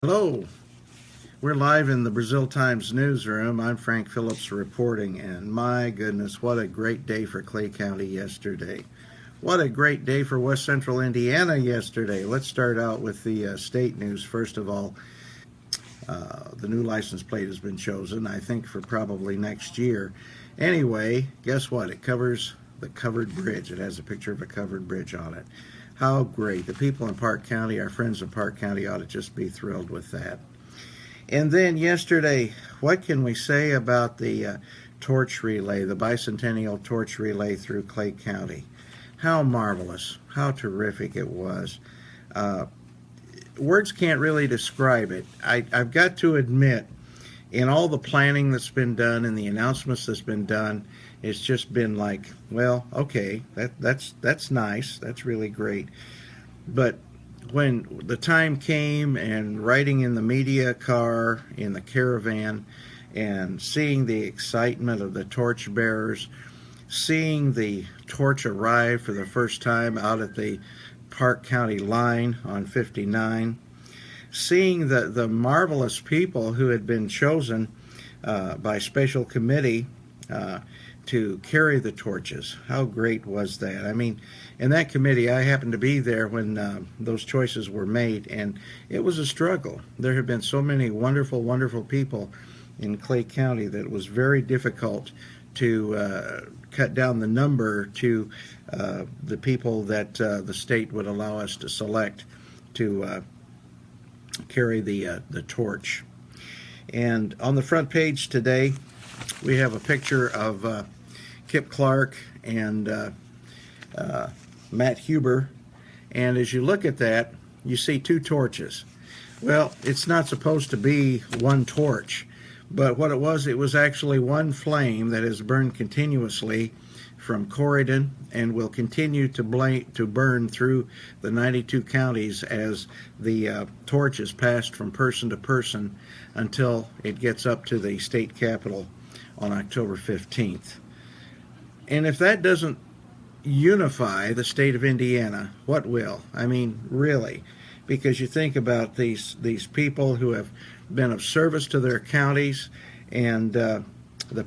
Hello, we're live in the Brazil Times newsroom. I'm Frank Phillips reporting, and my goodness, what a great day for Clay County yesterday. What a great day for West Central Indiana yesterday. Let's start out with the state news. First of all, the new license plate has been chosen, I think, for probably next year. Anyway, guess what? It covers the covered bridge. It has a picture of a covered bridge on it. How great. The people in Park County, our friends in Park County, ought to just be thrilled with that. And then yesterday, what can we say about the torch relay, the bicentennial torch relay through Clay County? How marvelous, how terrific it was. Words can't really describe it. I've got to admit, in all the planning that's been done and the announcements that's been done, it's just been like, well, okay, that's nice, that's really great. But when the time came and riding in the media car, in the caravan, and seeing the excitement of the torch bearers, seeing the torch arrive for the first time out at the Park County line on 59, seeing the marvelous people who had been chosen by special committee to carry the torches. How great was that? I mean, in that committee, I happened to be there when those choices were made, and it was a struggle. There have been so many wonderful, wonderful people in Clay County that it was very difficult to cut down the number to the people that the state would allow us to select to carry the torch. And on the front page today, we have a picture of Kip Clark and Matt Huber, and as you look at that, you see two torches. Well, it's not supposed to be one torch, but what it was actually one flame that has burned continuously from Corydon and will continue to burn through the 92 counties as the torch is passed from person to person until it gets up to the state capitol on October 15th. And if that doesn't unify the state of Indiana, what will? I mean, really, because you think about these people who have been of service to their counties and the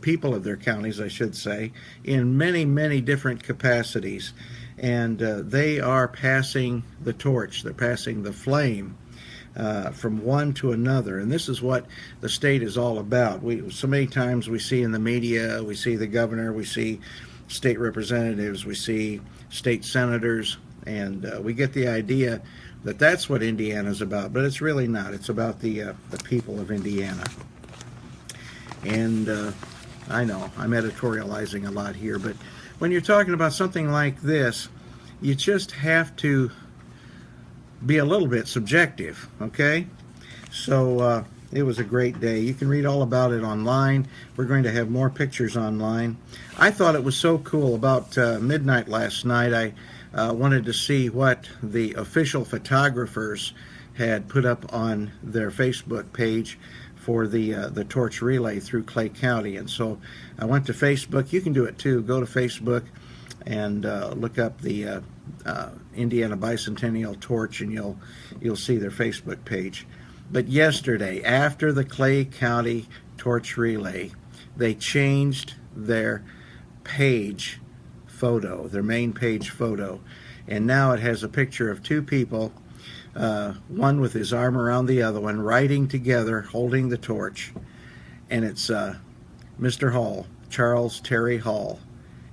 people of their counties, I should say, in many, many different capacities. And they are passing the torch. They're passing the flame from one to another. And this is what the state is all about. So many times we see in the media, we see the governor, we see state representatives, we see state senators, and we get the idea that that's what Indiana's about, but it's really not. It's about the people of Indiana. And I know I'm editorializing a lot here, but when you're talking about something like this, you just have to be a little bit subjective, okay? So it was a great day. You can read all about it online. We're going to have more pictures online. I thought it was so cool. About midnight last night, I wanted to see what the official photographers had put up on their Facebook page for the torch relay through Clay County. And so I went to Facebook. You can do it too. Go to Facebook and look up the Indiana Bicentennial Torch, and you'll see their Facebook page. But yesterday, after the Clay County Torch Relay, they changed their page photo, their main page photo, and now it has a picture of two people, one with his arm around the other one, riding together, holding the torch, and it's Mr. Hall, Charles Terry Hall,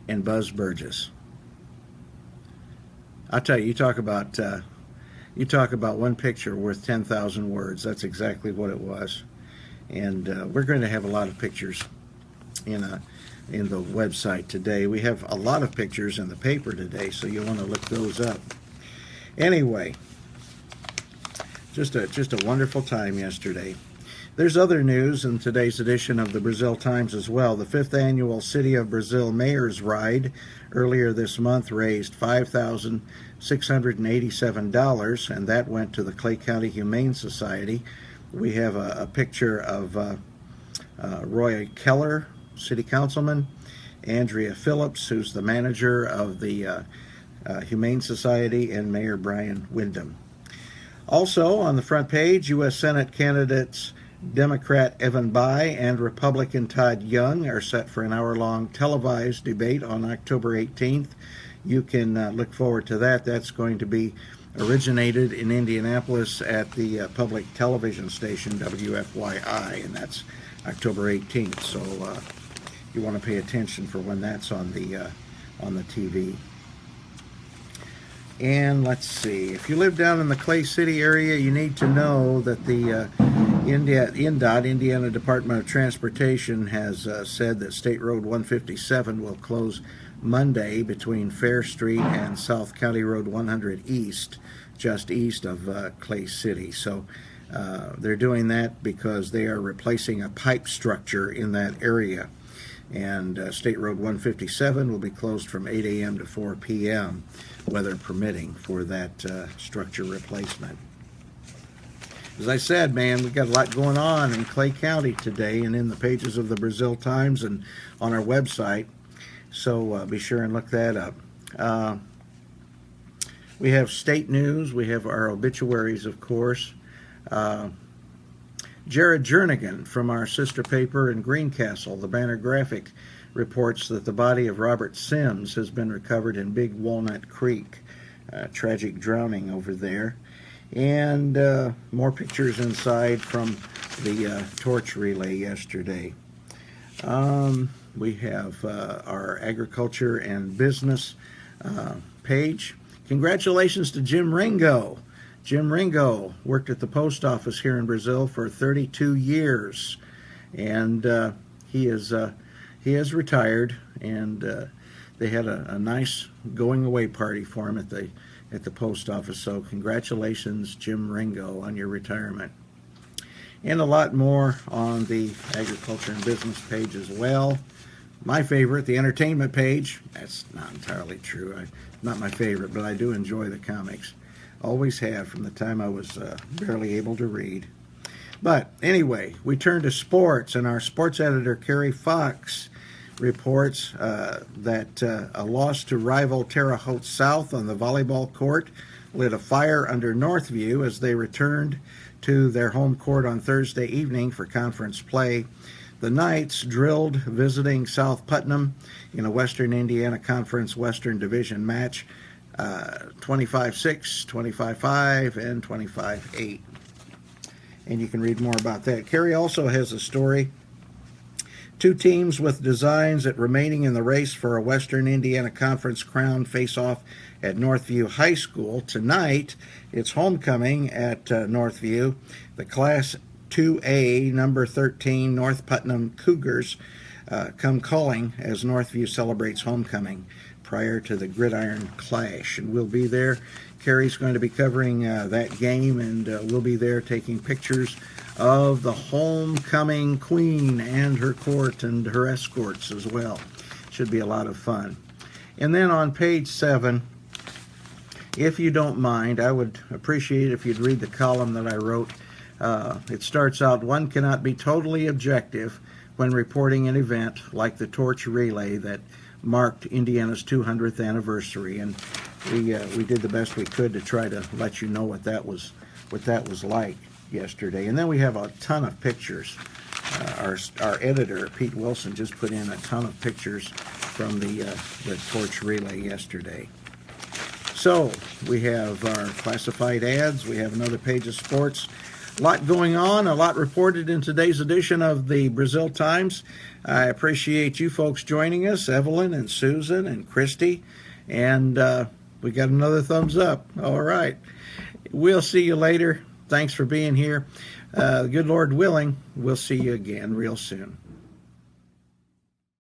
and Buzz Burgess. I'll tell you, you talk about one picture worth 10,000 words. That's exactly what it was. And we're going to have a lot of pictures in the website today. We have a lot of pictures in the paper today, so you'll want to look those up. Anyway, just a wonderful time yesterday. There's other news in today's edition of the Brazil Times as well. The 5th annual City of Brazil Mayor's Ride earlier this month raised $5,687, and that went to the Clay County Humane Society. We have a picture of Roy Keller, City Councilman, Andrea Phillips, who's the manager of the Humane Society, and Mayor Brian Windham. Also on the front page, U.S. Senate candidates Democrat Evan Bayh and Republican Todd Young are set for an hour-long televised debate on October 18th. You can look forward to that. That's going to be originated in Indianapolis at the public television station WFYI, and that's October 18th. So you want to pay attention for when that's on the TV. And let's see, if you live down in the Clay City area, you need to know that the INDOT, Indiana Department of Transportation, has said that State Road 157 will close Monday between Fair Street and South County Road 100 East, just east of Clay City. So they're doing that because they are replacing a pipe structure in that area. And State Road 157 will be closed from 8 a.m. to 4 p.m., weather permitting, for that structure replacement. As I said, man, we've got a lot going on in Clay County today and in the pages of the Brazil Times and on our website. So be sure and look that up. We have state news. We have our obituaries, of course. Jared Jernigan from our sister paper in Greencastle, the Banner Graphic, reports that the body of Robert Sims has been recovered in Big Walnut Creek. Tragic drowning over there. And more pictures inside from the torch relay yesterday. We have our agriculture and business page. Congratulations to Jim Ringo. Jim Ringo worked at the post office here in Brazil for 32 years, and he has retired. And they had a nice going away party for him at the post office. So congratulations, Jim Ringo, on your retirement. And a lot more on the agriculture and business page as well. My favorite, the entertainment page. That's not entirely true. Not my favorite, but I do enjoy the comics. Always have from the time I was barely able to read. But anyway, we turn to sports, and our sports editor, Kerry Fox, reports that a loss to rival Terre Haute South on the volleyball court lit a fire under Northview as they returned to their home court on Thursday evening for conference play. The Knights drilled visiting South Putnam in a Western Indiana Conference Western Division match, 25-6, 25-5, and 25-8. And you can read more about that. Kerry also has a story. Two teams with designs at remaining in the race for a Western Indiana Conference crown face off at Northview High School. Tonight, it's homecoming at Northview. The Class 2A, number 13, North Putnam Cougars come calling as Northview celebrates homecoming prior to the Gridiron Clash. And we'll be there. Kerry's going to be covering that game, and we'll be there taking pictures of the homecoming queen and her court and her escorts as well. Should be a lot of fun. And then on page 7, if you don't mind, I would appreciate if you'd read the column that I wrote. It starts out, "One cannot be totally objective when reporting an event like the torch relay that marked Indiana's 200th anniversary." And we did the best we could to try to let you know what that was like yesterday. And then we have a ton of pictures. Our editor, Pete Wilson, just put in a ton of pictures from the torch relay yesterday. So we have our classified ads. We have another page of sports. A lot going on, a lot reported in today's edition of the Brazil Times. I appreciate you folks joining us, Evelyn and Susan and Christy. And we got another thumbs up. All right. We'll see you later. Thanks for being here. Good Lord willing, we'll see you again real soon.